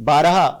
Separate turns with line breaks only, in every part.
12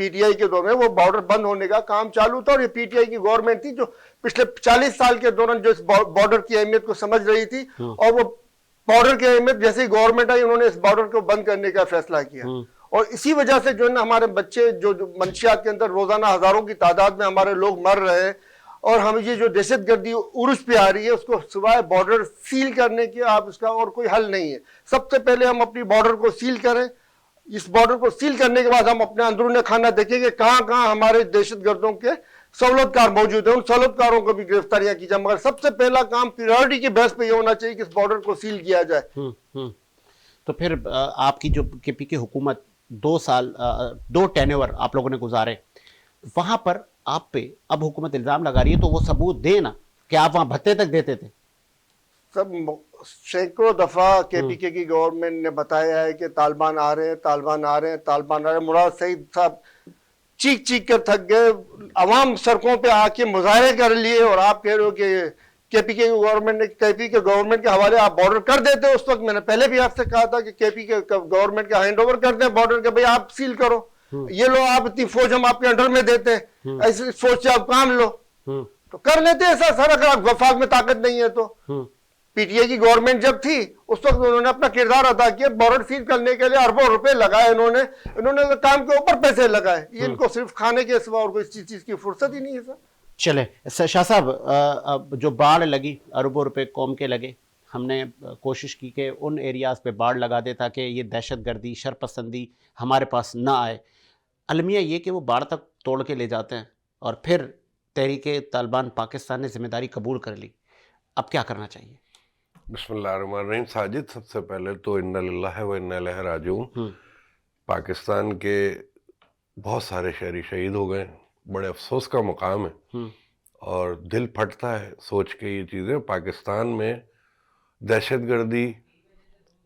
P T I کے دور میں وہ بارڈر بند ہونے کا کام چالو تھا, اور یہ پی ٹی آئی کی گورنمنٹ تھی جو پچھلے 40 سال کے دوران جو اس بارڈر کی اہمیت کو سمجھ رہی تھی, اور وہ بارڈر کی اہمیت جیسے ہی گورنمنٹ آئی انہوں نے اس بارڈر کو بند کرنے کا فیصلہ کیا, اور اسی وجہ سے جو ہے نا ہمارے بچے جو منشیات کے اندر روزانہ ہزاروں کی تعداد میں ہمارے لوگ مر رہے ہیں, اور ہم یہ جو دہشت گردی عروج پہ آ رہی ہے اس کو سوائے بارڈر سیل کرنے کے آپ اس کا اور کوئی حل نہیں ہے. سب سے پہلے ہم اپنی بارڈر کو سیل کریں, اس بارڈر کو سیل کرنے کے بعد ہم اپنے اندرون خانہ دیکھیں کہ کہاں کہاں ہمارے دہشت گردوں کے سہولت کار موجود ہیں, ان سہولت کاروں کو بھی گرفتاریاں کی جائیں, مگر سب سے پہلا کام پریورٹی کے بیس پہ یہ ہونا چاہیے کہ اس بارڈر کو سیل کیا جائے.
تو پھر آپ کی جو کے پی کی حکومت 2 سال 2 ٹینیور آپ لوگوں نے گزارے, وہاں پر آپ پہ اب حکومت الزام لگا رہی ہے, تو وہ ثبوت دے نا کہ آپ وہاں بھتے تک دیتے تھے.
سب سینکڑوں دفعہ کے پی کے کی گورنمنٹ نے بتایا ہے کہ طالبان آ رہے ہیں, طالبان آ رہے ہیں, طالبان آ رہے ہیں. مراد سعید صاحب چیخ چیخ کر تھک گئے, عوام سڑکوں پہ آ کے مظاہرے کر لیے, اور آپ کہہ رہے ہو کہ کے پی کے گورنمنٹ نے کے پی کے گورنمنٹ کے حوالے آپ بارڈر کر دیتے. اس وقت میں نے پہلے بھی آپ سے کہا تھا کہ کے پی کے گورنمنٹ کا ہینڈ اوور کر دیں بارڈر کے, بھئی آپ سیل کرو, یہ لو آپ اتنی فوج ہم آپ کے انڈر میں دیتے ہیں, ایسی فوج سے آپ کام لو, تو کر لیتے ایسا سر, اگر آپ وفاق میں طاقت نہیں ہے تو. پی ٹی آئی کی گورنمنٹ جب تھی اس وقت انہوں نے اپنا کردار ادا کیا, بارڈر سیل کرنے کے لیے اربوں روپے لگائے انہوں نے کام کے اوپر پیسے لگائے. یہ ان کو صرف کھانے کے سوا اور کوئی چیز کی فرصت ہی نہیں ہے سر.
چلے شاہ صاحب, جو باڑھ لگی اربوں روپے قوم کے لگے, ہم نے کوشش کی کہ ان ایریاز پہ باڑھ لگا دے تاکہ یہ دہشت گردی شرپسندی ہمارے پاس نہ آئے. المیہ یہ کہ وہ باڑھ تک توڑ کے لے جاتے ہیں, اور پھر تحریک طالبان پاکستان نے ذمہ داری قبول کر لی. اب کیا کرنا چاہیے؟
بسم اللہ الرحمن الرحیم. ساجد, سب سے پہلے تو انا للہ و انا الیہ راجعون. پاکستان کے بہت سارے شہری شہید ہو گئے, بڑے افسوس کا مقام ہے, اور دل پھٹتا ہے سوچ کے یہ چیزیں. پاکستان میں دہشت گردی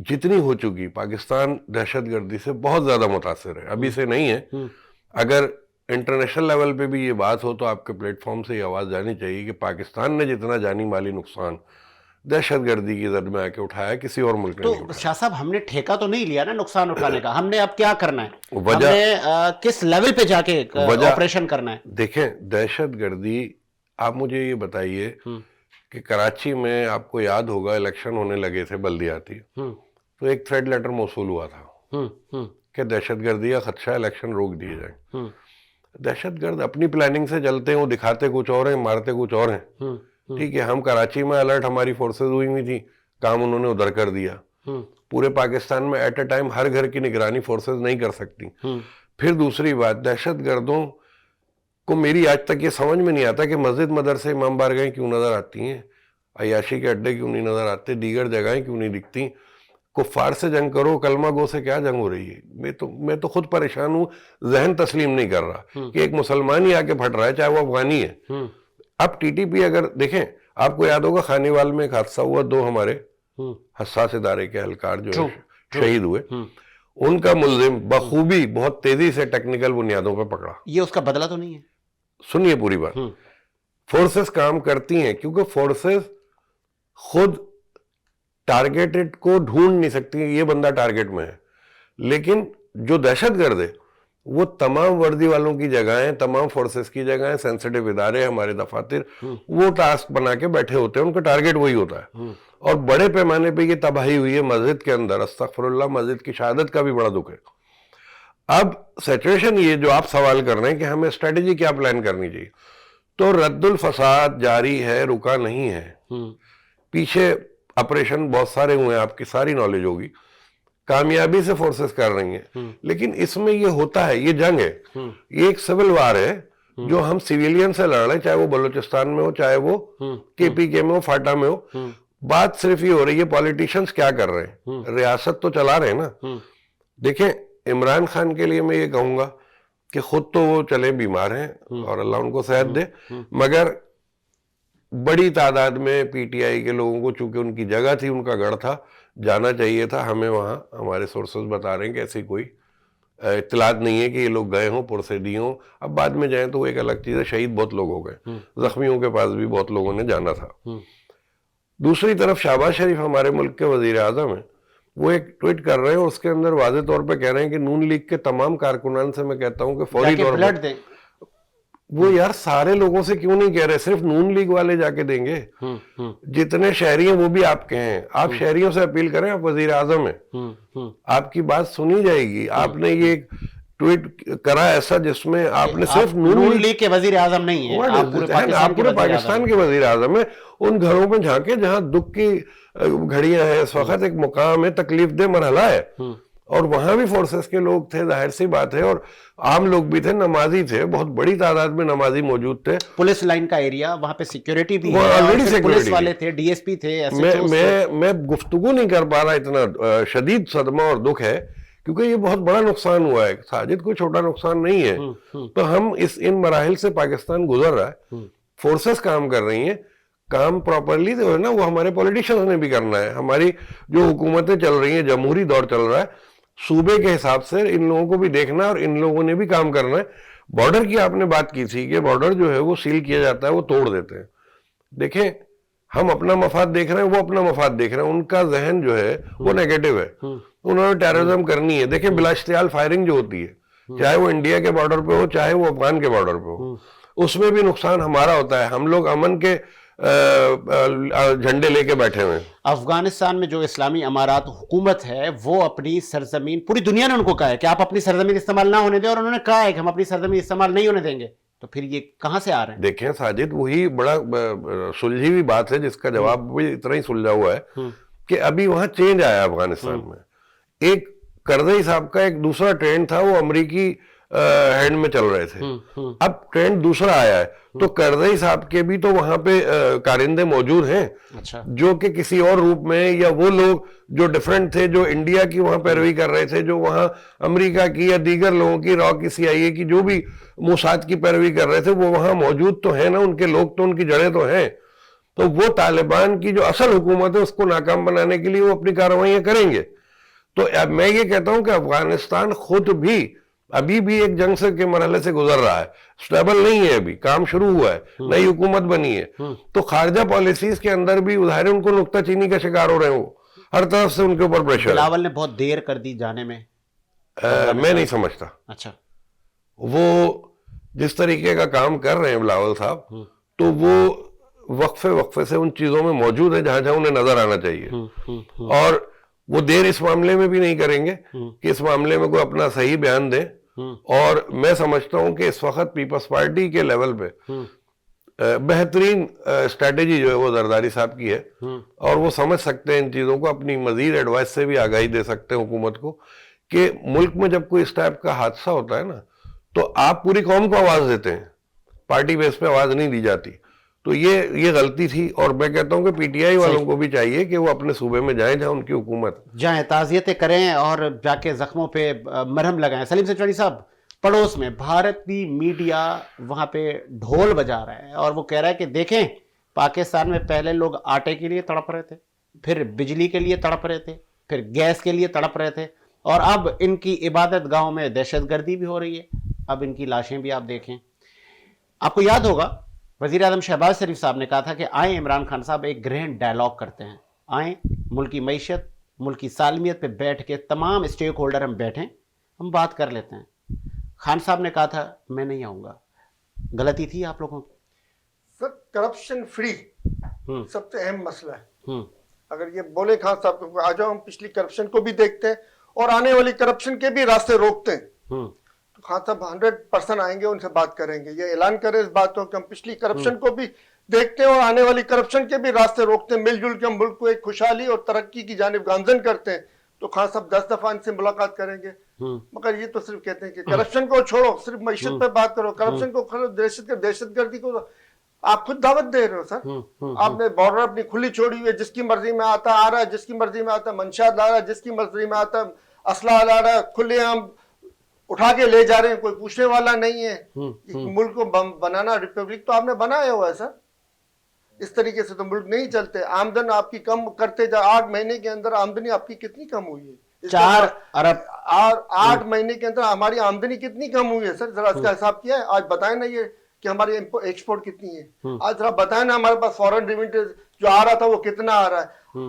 جتنی ہو چکی, پاکستان دہشت گردی سے بہت زیادہ متاثر ہے, ابھی سے نہیں ہے. اگر انٹرنیشنل لیول پہ بھی یہ بات ہو تو آپ کے پلیٹ فارم سے یہ آواز جانی چاہیے کہ پاکستان نے جتنا جانی مالی نقصان دہشت گردی کی زد میں آ کے اٹھایا, کسی اور ملک نے نہیں
تو
اٹھایا.
شاہ صاحب, ہم نے ٹھیکہ تو نہیں لیا نا نقصان اٹھانے کا, ہم نے اب کیا کرنا ہے, ہم نے کس لیول پہ جا کے آپریشن کرنا ہے؟
دیکھیں, دہشت گردی, آپ مجھے یہ بتائیے کہ کراچی میں آپ کو یاد ہوگا الیکشن ہونے لگے تھے بلدیاتی, تو ایک تھریڈ لیٹر موصول ہوا تھا کہ دہشت گردی کا خدشہ, الیکشن روک دیے جائیں. دہشت گرد اپنی پلاننگ سے چلتے ہیں, وہ دکھاتے کچھ اور ہیں, مارتے کچھ اور ہیں. ٹھیک ہے, ہم کراچی میں الرٹ, ہماری فورسز ہوئی ہوئی تھی, کام انہوں نے ادھر کر دیا. پورے پاکستان میں ایٹ اے ٹائم ہر گھر کی نگرانی فورسز نہیں کر سکتی. پھر دوسری بات, دہشت گردوں کو میری آج تک یہ سمجھ میں نہیں آتا کہ مسجد مدرسے امام بارگاہیں کیوں نظر آتی ہیں, عیاشی کے اڈے کیوں نہیں نظر آتے, دیگر جگہیں کیوں نہیں دکھتی. کفار سے جنگ کرو, کلمہ گو سے کیا جنگ ہو رہی ہے؟ میں تو خود پریشان ہوں, ذہن تسلیم نہیں کر رہا کہ ایک مسلمان ہی آ کے پھٹ رہا ہے, چاہے وہ افغانی ہے. اب ٹی ٹی پی, اگر دیکھیں, آپ کو یاد ہوگا خانیوال میں ایک حادثہ ہوا, 2 ہمارے حساس ادارے کے اہلکار جو شہید ہوئے, ان کا ملزم بخوبی بہت تیزی سے ٹیکنیکل بنیادوں پہ پکڑا.
یہ اس کا بدلہ تو نہیں ہے؟
سنیے پوری بات. فورسز کام کرتی ہیں کیونکہ فورسز خود ٹارگیٹڈ کو ڈھونڈ نہیں سکتی, یہ بندہ ٹارگیٹ میں ہے. لیکن جو دہشت گرد ہے وہ تمام وردی والوں کی جگہیں, تمام فورسز کی جگہیں, سینسٹیو ادارے, ہمارے دفاتر, وہ ٹاسک بنا کے بیٹھے ہوتے ہیں, ان کا ٹارگیٹ وہی ہوتا ہے. اور بڑے پیمانے پہ یہ تباہی ہوئی ہے مسجد کے اندر, استغفر اللہ, مسجد کی شہادت کا بھی بڑا دکھ ہے. اب سچویشن یہ جو آپ سوال کر رہے ہیں کہ ہمیں اسٹریٹجی کیا پلان کرنی چاہیے, تو رد الفساد جاری ہے, رکا نہیں ہے. پیچھے آپریشن بہت سارے ہوئے ہیں, آپ کی ساری نالج ہوگی, کامیابی سے فورسز کر رہی ہیں. لیکن اس میں یہ ہوتا ہے, یہ جنگ ہے, یہ ایک سول وار ہے جو ہم سیویلین سے لڑ رہے ہیں, چاہے وہ بلوچستان میں ہو, چاہے وہ کے پی کے میں ہو, فاٹا میں ہو. بات صرف یہ ہو رہی ہے پولیٹیشنز کیا کر رہے ہیں, ریاست تو چلا رہے ہیں نا. دیکھیں, عمران خان کے لیے میں یہ کہوں گا کہ خود تو وہ چلے بیمار ہیں اور اللہ ان کو صحت دے, مگر بڑی تعداد میں پی ٹی آئی کے لوگوں کو, چونکہ ان کی جگہ تھی, ان کا گڑھ تھا, جانا چاہیے تھا. ہمیں وہاں ہمارے سورسز بتا رہے ہیں کہ ایسی کوئی اطلاعات نہیں ہے کہ یہ لوگ گئے ہوں, پرسیدی ہوں. اب بعد میں جائیں تو وہ ایک الگ چیز ہے, شہید بہت لوگ ہو گئے, زخمیوں کے پاس بھی بہت لوگوں نے جانا تھا. دوسری طرف شہباز شریف ہمارے ملک کے وزیر اعظم ہیں, وہ ایک ٹویٹ کر رہے ہیں اور اس کے اندر واضح طور پہ کہہ رہے ہیں کہ نون لیگ کے تمام کارکنان سے میں کہتا ہوں کہ فوری طور
بلڈ دیں.
وہ یار سارے لوگوں سے کیوں نہیں کہہ رہے, صرف نون لیگ والے جا کے دیں گے. جتنے شہری ہیں وہ بھی آپ کے ہیں, آپ شہریوں سے اپیل کریں, آپ وزیر اعظم ہیں, آپ کی بات سنی جائے گی. آپ نے یہ ٹویٹ کرا ایسا جس میں آپ نے صرف
نون لیگ کے وزیر اعظم نہیں ہیں,
آپ پورے پاکستان کے وزیر اعظم ہیں. ان گھروں میں جھانکے جہاں دکھ کی گھڑیاں ہیں اس وقت, ایک مقام ہے, تکلیف دہ مرحلہ ہے, اور وہاں بھی فورسز کے لوگ تھے, ظاہر سی بات ہے, اور عام لوگ بھی تھے, نمازی تھے, بہت بڑی تعداد میں نمازی موجود تھے.
پولیس لائن کا ایریا وہاں پہ سیکیورٹی بھی ہے, پولیس والے تھے, ڈی ایس پی تھے.
میں گفتگو نہیں کر پا رہا, اتنا شدید صدمہ اور دکھ ہے, کیونکہ یہ بہت بڑا نقصان ہوا ہے. ساجد کوئی چھوٹا نقصان نہیں ہے. تو ہم ان مراحل سے پاکستان گزر رہا ہے, فورسز کام کر رہی ہیں, کام پراپرلی جو ہے نا وہ ہمارے پولیٹیشنز نے بھی کرنا ہے. ہماری جو حکومتیں چل رہی ہیں, جمہوری دور چل رہا ہے, صوبے کے حساب سے ان لوگوں کو بھی دیکھنا ہے اور ان لوگوں نے بھی کام کرنا ہے. بارڈر کی آپ نے بات کی تھی کہ بارڈر جو ہے وہ سیل کیا جاتا ہے, وہ توڑ دیتے ہیں. دیکھیں ہم اپنا مفاد دیکھ رہے ہیں, وہ اپنا مفاد دیکھ رہے ہیں. ان کا ذہن جو ہے وہ نیگیٹو ہے, انہوں نے ٹیررزم کرنی ہے. دیکھیں بلا اشتعال فائرنگ جو ہوتی ہے, چاہے وہ انڈیا کے بارڈر پہ ہو چاہے وہ افغان کے بارڈر پہ ہو, اس میں بھی نقصان ہمارا ہوتا ہے. ہم لوگ امن کے جھنڈے لے کے بیٹھے ہوئے ہیں.
افغانستان میں جو اسلامی امارات حکومت ہے وہ اپنی سرزمین, پوری دنیا نے ان کو کہا ہے کہ آپ اپنی سرزمین استعمال نہ ہونے دیں, اور انہوں نے کہا ہے کہ ہم اپنی سرزمین استعمال نہیں ہونے دیں گے. تو پھر یہ کہاں سے آ رہے ہیں؟
دیکھیں ساجد, وہی بڑا سلجھی ہوئی بات ہے جس کا جواب بھی اتنا ہی سلجھا ہوا ہے کہ ابھی وہاں چینج آیا افغانستان میں. ایک کرزئی صاحب کا ایک دوسرا ٹرینڈ تھا, وہ امریکی ہینڈ میں چل رہے تھے. اب ٹرینڈ دوسرا آیا ہے, تو کرزئی صاحب کے بھی تو وہاں پہ کارندے موجود ہیں جو کہ کسی اور روپ میں, یا وہ لوگ جو ڈیفرنٹ تھے, جو انڈیا کی وہاں پیروی کر رہے تھے, جو وہاں امریکہ کی یا دیگر لوگوں کی, را کی, سی آئی اے کی, جو بھی موساد کی پیروی کر رہے تھے, وہ وہاں موجود تو ہیں نا. ان کے لوگ تو, ان کی جڑیں تو ہیں. تو وہ طالبان کی جو اصل حکومت ہے اس کو ناکام بنانے کے لیے وہ اپنی کارروائیاں کریں گے. تو میں یہ کہتا ہوں کہ افغانستان خود بھی ابھی بھی ایک جنگ سے کے مرحلے سے گزر رہا ہے, سٹیبل نہیں ہے, ابھی کام شروع ہوا ہے, نئی حکومت بنی ہے. تو خارجہ پالیسیز کے اندر بھی ظاہر ان کو نکتہ چینی کا شکار ہو رہے ہیں, وہ ہر طرف سے ان کے اوپر پریشر.
بلاول نے بہت دیر کر دی جانے میں,
میں نہیں سمجھتا.
اچھا,
وہ جس طریقے کا کام کر رہے ہیں بلاول صاحب, تو وہ وقفے سے ان چیزوں میں موجود ہے جہاں جہاں انہیں نظر آنا چاہیے. اور وہ دیر اس معاملے میں بھی نہیں کریں گے کہ اس معاملے میں کوئی اپنا صحیح بیان دیں. اور میں سمجھتا ہوں کہ اس وقت پیپلز پارٹی کے لیول پہ بہترین اسٹریٹجی جو ہے وہ زرداری صاحب کی ہے, اور وہ سمجھ سکتے ہیں ان چیزوں کو, اپنی مزید ایڈوائس سے بھی آگاہی دے سکتے ہیں حکومت کو کہ ملک میں جب کوئی اس ٹائپ کا حادثہ ہوتا ہے نا, تو آپ پوری قوم کو آواز دیتے ہیں, پارٹی بیس پہ آواز نہیں دی جاتی. تو یہ غلطی تھی, اور میں کہتا ہوں کہ پی ٹی آئی والوں کو بھی چاہیے کہ وہ اپنے صوبے میں جائیں جہاں ان کی حکومت
جائیں, تعزیتیں کریں اور جا کے زخموں پہ مرہم لگائیں. سلیم سنچوانی صاحب, پڑوس میں بھارتی میڈیا وہاں پہ ڈھول بجا رہا ہے اور وہ کہہ رہا ہے کہ دیکھیں پاکستان میں پہلے لوگ آٹے کے لیے تڑپ رہے تھے, پھر بجلی کے لیے تڑپ رہے تھے, پھر گیس کے لیے تڑپ رہے تھے, اور اب ان کی عبادت گاہوں میں دہشت گردی بھی ہو رہی ہے. اب ان کی لاشیں بھی آپ دیکھیں. آپ کو یاد ہوگا وزیر اعظم شہباز شریف صاحب نے کہا تھا کہ آئیں عمران خان صاحب ایک گرینڈ ڈائلاگ کرتے ہیں, آئیں ملک کی معیشت, ملک کی سالمیت پہ بیٹھ کے تمام اسٹیک ہولڈر ہم بیٹھیں, ہم بات کر لیتے ہیں. خان صاحب نے کہا تھا میں نہیں آؤں گا. غلطی تھی آپ لوگوں کی؟
سر کرپشن فری سب سے اہم مسئلہ ہے. اگر یہ بولے خان صاحب کو آ جاؤ ہم پچھلی کرپشن کو بھی دیکھتے ہیں اور آنے والی کرپشن کے بھی راستے روکتے ہیں, تو خان صاحب 100% آئیں گے, ان سے بات کریں گے. یہ اعلان کریں اس بات کو کہ ہم پچھلی کرپشن کو بھی دیکھتے ہیں اور آنے والی کرپشن کے بھی راستے روکتے ہیں, مل جل کے ہم ملک کو ایک خوشحالی اور ترقی کی جانب گامزن کرتے ہیں. تو خان صاحب 10 دفعہ ان سے ملاقات کریں گے. مگر یہ تو صرف کہتے ہیں کہ کرپشن کو چھوڑو, صرف معیشت پہ بات کرو, کرپشن کو کھولو, دہشت گردی کو آپ خود دعوت دے رہے ہو. سر آپ نے بارڈر اپنی کھلی چھوڑی ہوئی ہے, جس کی مرضی میں آتا آ رہا ہے, جس کی مرضی میں آتا منشیات لا رہا ہے, جس کی مرضی میں آتا اسلحہ لا رہا ہے, کھلے عام اٹھا کے لے جا رہے ہیں, کوئی پوچھنے والا نہیں ہے. ملک کو بنانا ریپبلک تو آپ نے بنایا ہوا ہے سر, اس طریقے سے تو ملک نہیں چلتے. آمدن آپ کی کم کرتے جا, 8 مہینے کے اندر آمدنی آپ کی کتنی کم ہوئی ہے؟
4 ارب.
اور 8 مہینے کے اندر ہماری آمدنی کتنی کم ہوئی ہے سر, ذرا اس کا حساب کیا ہے؟ آج بتائیں نا یہ کہ ہماری ایکسپورٹ کتنی ہے, آج ذرا بتائیں نا ہمارے پاس فورن ریمیٹنس جو آ رہا تھا وہ کتنا آ رہا ہے.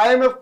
IMF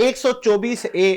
124A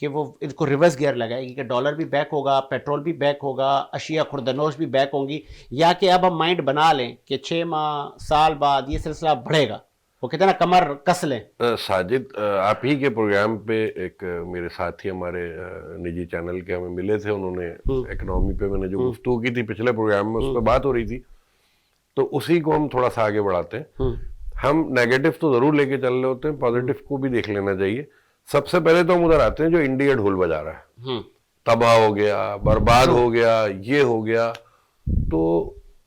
کہ وہ ان کو ریورس گیئر لگائے گی کہ ڈالر بھی بیک ہوگا, پیٹرول بھی بیک ہوگا, اشیاء خوردنوش بھی بیک ہوں گی, یا کہ اب ہم مائنڈ بنا لیں کہ 6 ماہ سال بعد یہ سلسلہ بڑھے گا, وہ کہتے ہیں نا کمر کس لیں.
ساجد, آپ ہی کے پروگرام پہ ایک میرے ساتھی ہمارے نجی چینل کے ہمیں ملے تھے, انہوں نے اکنامی پہ میں نے جو گفتگو کی تھی پچھلے پروگرام میں اس پہ بات ہو رہی تھی, تو اسی کو ہم تھوڑا سا آگے بڑھاتے ہیں. ہم نیگیٹو تو ضرور لے کے چل رہے ہوتے ہیں, پازیٹو کو بھی دیکھ لینا چاہیے. سب سے پہلے تو ہم ادھر آتے ہیں جو انڈیا ڈھول بجا رہا ہے, تباہ ہو گیا, برباد ہو گیا, یہ ہو گیا, تو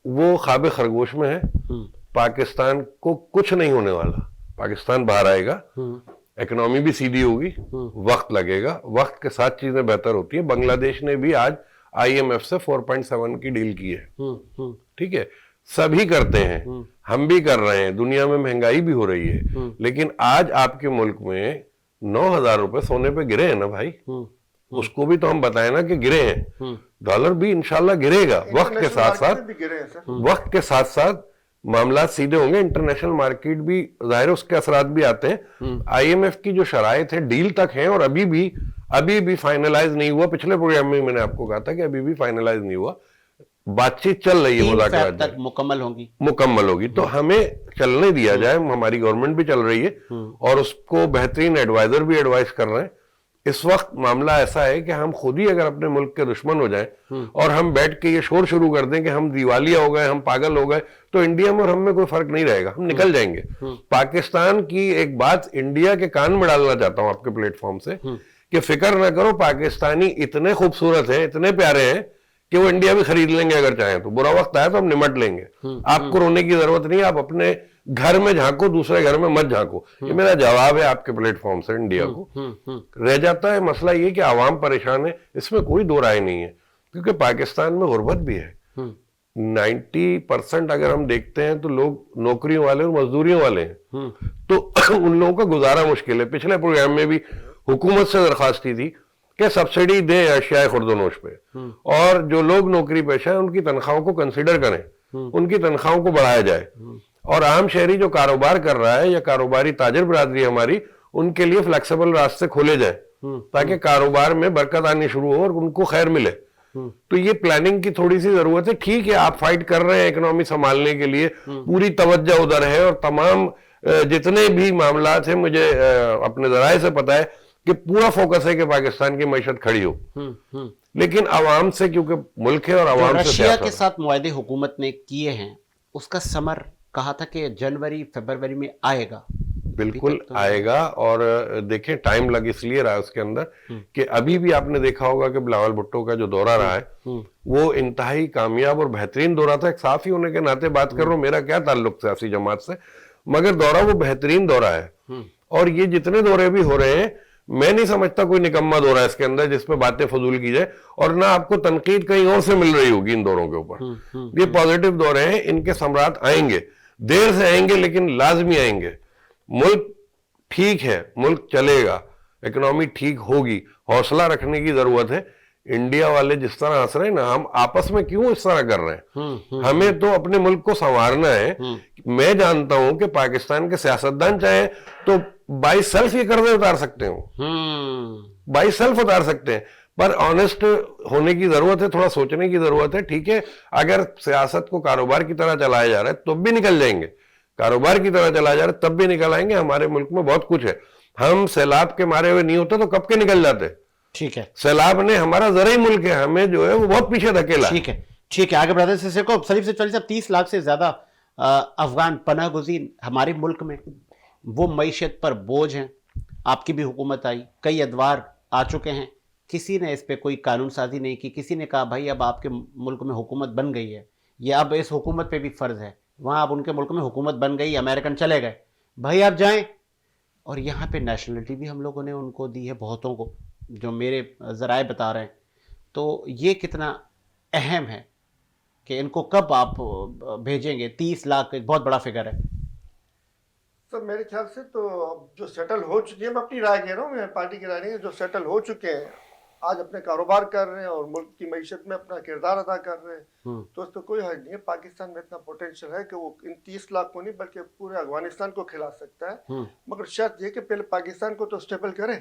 وہ خواب خرگوش میں ہے. پاکستان کو کچھ نہیں ہونے والا, پاکستان باہر آئے گا, اکنامی بھی سیدھی ہوگی, وقت لگے گا, وقت کے ساتھ چیزیں بہتر ہوتی ہیں. بنگلہ دیش نے بھی آج آئی ایم ایف سے 4.7 کی ڈیل کی ہے, ٹھیک ہے, سبھی کرتے ہیں, ہم بھی کر رہے ہیں, دنیا میں مہنگائی بھی ہو رہی ہے, لیکن آج آپ کے ملک میں 9,000 روپے سونے پہ گرے ہیں نا بھائی, اس کو بھی تو ہم بتائیں نا کہ گرے ہیں. ڈالر بھی انشاءاللہ گرے گا, وقت کے ساتھ ساتھ, وقت کے ساتھ ساتھ معاملات سیدھے ہوں گے. انٹرنیشنل مارکیٹ بھی ظاہر اس کے اثرات بھی آتے ہیں. آئی ایم ایف کی جو شرائط ہے ڈیل تک ہیں, اور ابھی بھی فائنلائز نہیں ہوا. پچھلے پروگرام میں نے آپ کو کہا تھا کہ ابھی بھی فائنلائز نہیں ہوا, بات چیت چل رہی ہے, مذاکرات
تک مکمل ہوگی.
تو ہمیں چلنے دیا جائے, ہماری گورنمنٹ بھی چل رہی ہے اور اس کو بہترین ایڈوائزر بھی ایڈوائز کر رہے ہیں. اس وقت معاملہ ایسا ہے کہ ہم خود ہی اگر اپنے ملک کے دشمن ہو جائیں اور ہم بیٹھ کے یہ شور شروع کر دیں کہ ہم دیوالیہ ہو گئے, ہم پاگل ہو گئے, تو انڈیا میں اور ہم میں کوئی فرق نہیں رہے گا, ہم نکل جائیں گے. پاکستان کی ایک بات انڈیا کے کان میں ڈالنا چاہتا ہوں آپ کے پلیٹ فارم سے, کہ فکر نہ کرو, پاکستانی اتنے خوبصورت ہیں, اتنے پیارے ہیں کہ وہ انڈیا بھی خرید لیں گے اگر چاہیں تو. برا وقت آیا تو ہم نمٹ لیں گے, آپ کو رونے کی ضرورت نہیں. آپ اپنے گھر میں جھانکو, دوسرے گھر میں مت جھانکو. یہ میرا جواب ہے آپ کے پلیٹ فارم سے انڈیا کو. رہ جاتا ہے مسئلہ یہ کہ عوام پریشان ہے, اس میں کوئی دو رائے نہیں ہے, کیونکہ پاکستان میں غربت بھی ہے. 90% اگر ہم دیکھتے ہیں تو لوگ نوکریوں والے اور مزدوریوں والے ہیں, تو ان لوگوں کا گزارا مشکل ہے. پچھلے پروگرام میں بھی حکومت سے درخواست کی کہ سبسڈی دیں اشیاء خرد و نوش پہ, اور جو لوگ نوکری پیشہ ہیں ان کی تنخواہوں کو کنسیڈر کریں, ان کی تنخواہوں کو بڑھایا جائے, اور عام شہری جو کاروبار کر رہا ہے یا کاروباری تاجر برادری ہماری, ان کے لیے فلیکسیبل راستے کھولے جائیں تاکہ کاروبار میں برکت آنی شروع ہو اور ان کو خیر ملے. تو یہ پلاننگ کی تھوڑی سی ضرورت ہے. ٹھیک ہے, آپ فائٹ کر رہے ہیں اکنامی سنبھالنے کے لیے, پوری توجہ ادھر ہے, اور تمام جتنے بھی معاملات ہیں مجھے اپنے ذرائع سے پتا ہے کہ پورا فوکس ہے کہ پاکستان کی معیشت کھڑی ہو, لیکن عوام سے, کیونکہ ملک ہے اور عوام سے
رشیا کے ساتھ معاہدے حکومت نے کیے ہیں, اس کا ثمر کہا تھا کہ جنوری فروری میں آئے گا.
بالکل آئے گا, اور دیکھیں ٹائم لگ اس لیے رہا اس کے اندر کہ ابھی بھی آپ نے دیکھا ہوگا کہ بلاول بھٹو کا جو دورہ رہا ہے وہ انتہائی کامیاب اور بہترین دورہ تھا. ایک صحافی ہونے کے ناطے بات کر رہا ہوں, میرا کیا تعلق سیاسی جماعت سے, مگر دورہ وہ بہترین دورہ ہے. اور یہ جتنے دورے بھی ہو رہے ہیں, میں نہیں سمجھتا کوئی نکمہ دورہ ہے اس کے اندر جس پہ باتیں فضول کی جائے, اور نہ آپ کو تنقید کہیں اور سے مل رہی ہوگی ان دوروں کے اوپر. یہ پازیٹو دورے ہیں, ان کے ثمرات آئیں گے, دیر سے آئیں گے لیکن لازمی آئیں گے. ملک ٹھیک ہے, ملک چلے گا, اکنامی ٹھیک ہوگی, حوصلہ رکھنے کی ضرورت ہے. انڈیا والے جس طرح ہنس رہے ہیں نا, ہم آپس میں کیوں اس طرح کر رہے ہیں؟ ہمیں تو اپنے ملک کو سنوارنا ہے. میں جانتا ہوں کہ پاکستان کے سیاستدان چاہیں تو بائی سیلف یہ قرضے اتار سکتے ہوں, بائی سیلف اتار سکتے ہیں, پر آنےسٹ ہونے کی ضرورت ہے, تھوڑا سوچنے کی ضرورت ہے. ٹھیک ہے, اگر سیاست کو کاروبار کی طرح چلایا جا رہا ہے تو بھی نکل جائیں گے, کاروبار کی طرح چلایا جا رہا ہے تب بھی نکل آئیں گے. ہمارے ملک میں بہت کچھ ہے, ہم سیلاب کے مارے ہوئے نہیں ہوتے تو کب کے نکل جاتے.
ٹھیک ہے,
سیلاب نے ہمارا زرعی ملک ہے, ہمیں جو ہے وہ بہت پیچھے دھکیلا.
ٹھیک ہے, آگے بڑھتے ہیں. سلیف سے 30 لاکھ سے زیادہ افغان پناہ گزین ہمارے ملک میں, وہ معیشت پر بوجھ ہیں. آپ کی بھی حکومت آئی, کئی ادوار آ چکے ہیں, کسی نے اس پہ کوئی قانون سازی نہیں کی. کسی نے کہا بھائی اب آپ کے ملک میں حکومت بن گئی ہے, یہ اب اس حکومت پہ بھی فرض ہے. وہاں اب ان کے ملک میں حکومت بن گئی, امریکن چلے گئے, بھائی آپ جائیں. اور یہاں پہ نیشنلٹی بھی ہم لوگوں نے ان کو دی ہے, بہتوں کو, جو میرے ذرائع بتا رہے ہیں. تو یہ کتنا اہم ہے کہ ان کو کب آپ بھیجیں گے؟ 30 لاکھ ایک بہت بڑا فگر ہے.
سر میرے خیال سے تو جو سیٹل ہو چکی ہے, میں اپنی رائے کہہ رہا ہوں, میں پارٹی کی رائے نہیں ہے, جو سیٹل ہو چکے ہیں آج اپنے کاروبار کر رہے ہیں اور ملک کی معیشت میں اپنا کردار ادا کر رہے ہیں تو اس پہ کوئی حرج نہیں ہے. پاکستان میں اتنا پوٹینشیل ہے کہ وہ ان 30 لاکھ کو نہیں بلکہ پورے افغانستان کو کھلا سکتا ہے, مگر شرط یہ کہ پہلے پاکستان کو تو اسٹیبل کریں,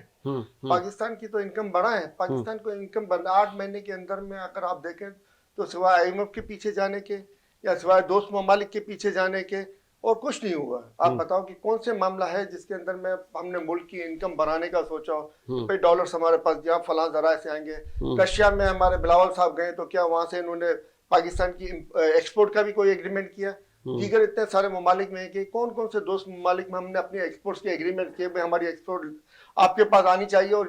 پاکستان کی تو انکم بڑھائیں. پاکستان کو انکم 8 مہینے کے اندر میں اگر آپ دیکھیں تو سوائے IMF کے پیچھے جانے کے یا سوائے دوست ممالک کے پیچھے جانے کے اور کچھ نہیں ہوا. آپ بتاؤ کہ کون سے معاملہ ہے جس کے اندر میں ہم نے ملک کی انکم بڑھانے کا سوچا ہو. بھائی ڈالرز ہمارے پاس جہاں فلاں ذرائع سے آئیں گے. رشیا میں ہمارے بلاول صاحب گئے تو کیا وہاں سے انہوں نے پاکستان کی ایکسپورٹ کا بھی کوئی ایگریمنٹ کیا؟ دیگر اتنے سارے ممالک میں کہ کون کون سے دوست ممالک میں ہم نے اپنے ایکسپورٹس کے ایگریمنٹ کیے بھائی ہماری ایکسپورٹ آپ کے پاس آنی چاہیے, اور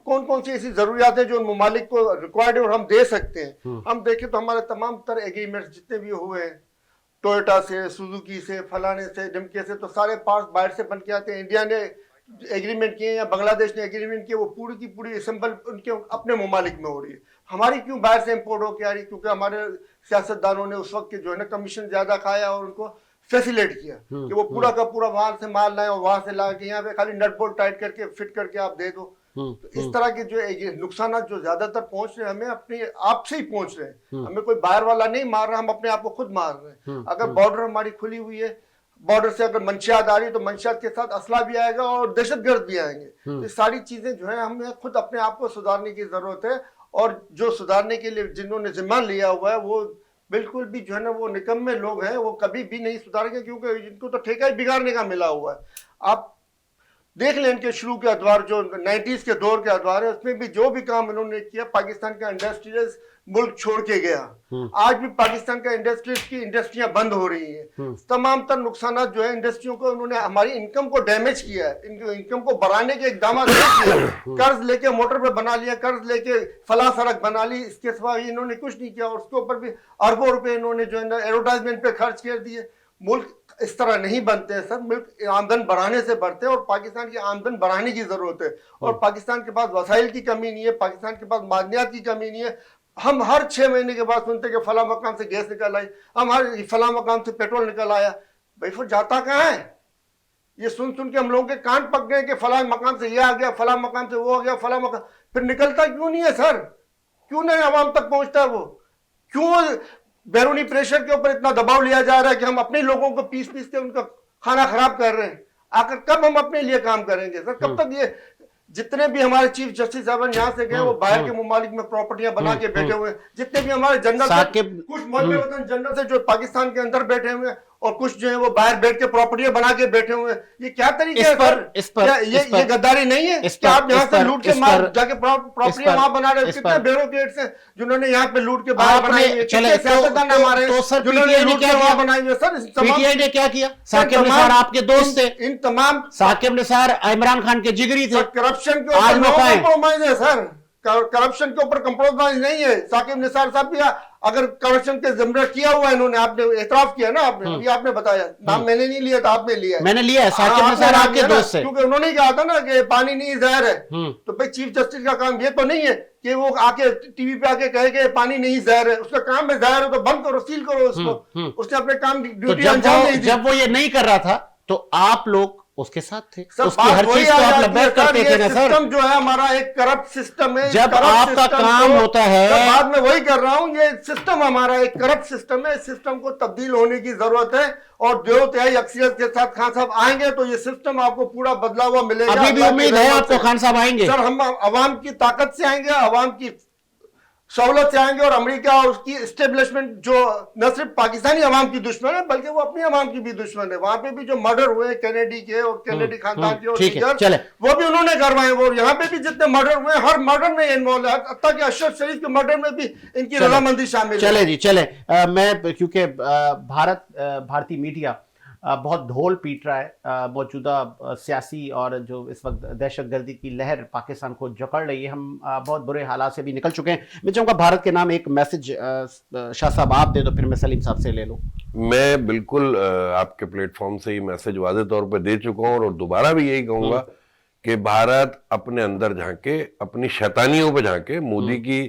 کون کون سی ایسی ضروریات ہیں جو ان ممالک کو ریکوائرڈ ہے اور ہم دے سکتے ہیں. ہم دیکھیں تو ہمارے تمام تر ایگریمنٹ جتنے بھی ہوئے ہیں ٹویوٹا سے, سوزوکی سے, فلانے سے, ڈمکے سے, تو سارے پارٹس باہر سے بن کے آتے ہیں. انڈیا نے ایگریمنٹ کیے یا بنگلہ دیش نے ایگریمنٹ کیے, وہ پوری کی پوری اسمبل ان کے اپنے ممالک میں ہو رہی ہے. ہماری کیوں باہر سے امپورٹ ہو کے آ رہی؟ کیونکہ ہمارے سیاستدانوں نے اس وقت کے جو ہے نا کمیشن زیادہ کھایا اور ان کو فیسیلیٹ کیا کہ وہ پورا کا پورا وہاں سے مال لائیں اور وہاں سے لا کے یہاں پہ خالی نٹ بولٹ ٹائٹ کر کے فٹ کر کے آپ دے دو. تو اس طرح کے جو نقصانات جو زیادہ تر پہنچ رہے ہیں ہمیں اپنے آپ سے ہی پہنچ رہے ہیں. ہمیں کوئی باہر والا نہیں مار رہا, ہم اپنے آپ کو خود مار رہے ہیں. اگر بارڈر ہماری کھلی ہوئی ہے, بارڈر سے اگر منشیات آ رہی ہے تو منشیات کے ساتھ اسلحہ بھی آئے گا اور دہشت گرد بھی آئیں گے. یہ ساری چیزیں جو ہیں ہمیں خود اپنے آپ کو سدھارنے کی ضرورت ہے, اور جو سدھارنے کے لیے جنہوں نے ذمہ لیا ہوا ہے وہ بالکل بھی جو ہے نا وہ نکمے لوگ ہیں, وہ کبھی بھی نہیں سدھاریں گے کیونکہ ان کو تو ٹھیکہ ہی بگاڑنے کا ملا ہوا ہے. آپ دیکھ لیں ان کے شروع کے ادوار جو 90s کے دور کے ادوار ہے, اس میں بھی جو بھی کام انہوں نے کیا, پاکستان کا انڈسٹریز ملک چھوڑ کے گیا. آج بھی پاکستان کا انڈسٹریز کی انڈسٹریاں بند ہو رہی ہیں. تمام تر نقصانات جو ہے انڈسٹریوں کو, انہوں نے ہماری انکم کو ڈیمیج کیا ہے, ان کی انکم کو بڑھانے کے اقدامات نہیں کیے. قرض لے کے موٹر پہ بنا لیا, قرض لے کے فلاں سڑک بنا لی, اس کے سوا انہوں نے کچھ نہیں کیا. اور اس کے اوپر بھی اربوں روپے انہوں نے جو ہے نا ایڈورٹائزمنٹ پہ خرچ کر دیے. ملک اس طرح نہیں بنتے ہیں سر, ملک آمدن بڑھانے سے بڑھتے ہیں, اور پاکستان کی آمدن بڑھانے کی ضرورت ہے. اور پاکستان کے پاس وسائل کی کمی نہیں ہے, پاکستان کے پاس معدنیات کی کمی نہیں ہے. ہم ہر 6 مہینے کے بعد سنتے کہ فلاں مقام سے گیس نکل آئی, ہم ہر فلاں مقام سے پیٹرول نکل آیا. بھائی پھر جاتا کہاں ہے؟ یہ سن کے ہم لوگوں کے کان پک گئے کہ فلاں مقام سے یہ آ گیا, فلاں مقام سے وہ آ گیا, فلاں مقام, پھر نکلتا کیوں نہیں ہے سر؟ کیوں نہیں عوام تک پہنچتا ہے وہ؟ کیوں بیرونی پریشر کے اوپر اتنا دباؤ لیا جا رہا ہے کہ ہم اپنے لوگوں کو پیس کے ان کا کھانا خراب کر رہے ہیں؟ آخر کب ہم اپنے لیے کام کریں گے سر؟ کب تک یہ جتنے بھی ہمارے چیف جسٹس صاحب یہاں سے گئے وہ باہر کے ممالک میں پراپرٹیاں بنا کے بیٹھے ہوئے ہیں. جتنے بھی ہمارے جنرل کچھ محب وطن جنرل سے جو پاکستان کے اندر بیٹھے ہوئے ہیں, اور کچھ جو ہیں وہ باہر بیٹھ کے پراپرٹیاں بنا کے بیٹھے ہوئے ہیں. یہ کیا طریقہ ہے سر؟ یہ غداری نہیں ہے کہ آپ یہاں سے لوٹ کے جا کے پراپرٹیاں وہاں بنا رہے ہیں؟ کتنے بیوروکریٹس ہیں جنہوں نے یہاں پہ لوٹ کے باہر بنائی ہوئی ہے, کتنے سیاستدان ہمارے ہیں جنہوں نے لوٹ کے وہاں بنائی ہوئی ہے. سر
پی ٹی آئی نے کیا کیا؟ ثاقب نثار آپ کے دوست تھے,
ان تمام
ثاقب نثار عمران خان کے جگری تھے.
کرپشن کے اوپر کمپرومائز ہے سر, کرپشن کے اوپر کمپرومائز نہیں ہے. ثاقب نثار صاحب بھی اگر کرپشن کے زمرہ کیا ہوا ہے, انہوں نے, آپ نے اعتراف کیا نا, آپ نے ابھی آپ نے بتایا, نام میں نے نہیں لیا تھا, آپ نے لیا ہے.
میں نے لیا ہے. ثاقب نثار آپ کے دوست سے,
کیونکہ انہوں نے کہا تھا نا کہ پانی نہیں زہر ہے. تو بھائی چیف جسٹس کا کام یہ تو نہیں ہے کہ وہ آ کے ٹی وی پہ آ کے کہے کہ پانی نہیں زہر ہے. اس کا کام ہے زہر ہے تو بند کرو, سیل کرو اس کو. اس نے اپنے کام ڈیوٹی انجام نہیں دی.
جب وہ یہ نہیں کر رہا تھا تو آپ لوگ اس کے ساتھ تھے, اس کی ہر چیز کو آپ لبیک کرتے تھے نا سر.
سسٹم جو ہے ہمارا ایک کرپٹ سسٹم ہے.
جب آپ کا کام ہوتا ہے,
بعد میں وہی کر رہا ہوں, یہ سسٹم ہمارا ایک کرپٹ سسٹم ہے. اس سسٹم کو تبدیل ہونے کی ضرورت ہے, اور 2/3 اکثریت کے ساتھ خان صاحب آئیں گے تو یہ سسٹم آپ کو پورا بدلا ہوا ملے گا.
ابھی بھی امید ہے آپ کو خان صاحب آئیں گے
سر. ہم عوام کی طاقت سے آئیں گے, عوام کی سہولت سے آئیں گے, اور امریکہ اور اس کی اسٹیبلشمنٹ جو نہ صرف پاکستانی عوام کی دشمن ہے بلکہ وہ اپنی عوام کی بھی دشمن ہے. وہاں پہ بھی جو مرڈر ہوئے کینیڈی کے اور کینیڈی خاندان کے اور دیگر, وہ بھی انہوں نے کروائے. وہ یہاں پہ بھی جتنے مرڈر ہوئے ہر مرڈر میں انوالو ہے, حتیٰ کہ اشرف شریف کے مرڈر میں بھی ان کی رضامندی شامل ہے.
چلے جی چلے. میں کیونکہ بھارتی میڈیا بہت ڈھول پیٹ رہا ہے موجودہ سیاسی اور جو اس وقت دہشت گردی کی لہر پاکستان کو جکڑ رہی ہے, ہم بہت برے حالات سے بھی نکل چکے ہیں. میں چاہوں گا بھارت کے نام ایک میسج شاہ صاحب آپ دے دو, پھر میں سلیم صاحب سے لے لوں.
میں بالکل آپ کے پلیٹ فارم سے یہ میسج واضح طور پہ دے چکا ہوں, اور دوبارہ بھی یہی کہوں گا کہ بھارت اپنے اندر جھانکے, اپنی شیطانیوں پہ جھانکے. مودی کی